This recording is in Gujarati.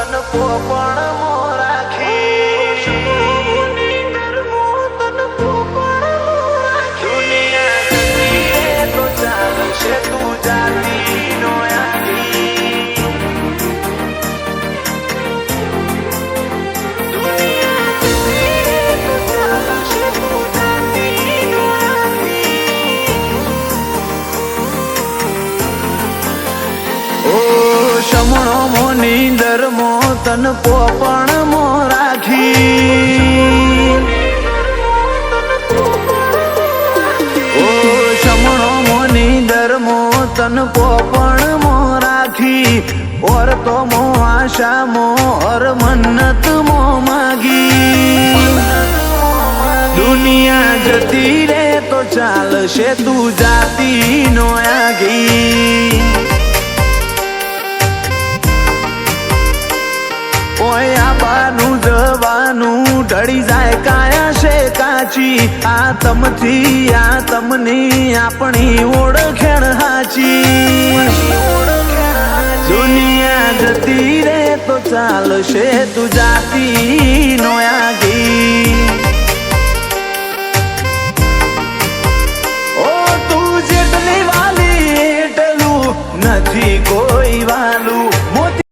તન પોપણ મોરાખી દુનિયા જતી તો ચાલશે તું જાતી નો શમણો મોની દરમો તન પોપણ મોરાખી ઓ શમણો મોની દરમો તન પોપણ મોરાખી ઓર તો મો આશા મો ઓર મન્નત મો માગી દુનિયા જતી રે તો ચાલશે તું જાતી નો આગી ઓય આબાનું જવાનું ઢળી જાય કાયા છે કાચી આ તમની આપણી ઓળખેણ હાચી દુનિયા જતી રે તો ચાલશે તું જાતી નો આગી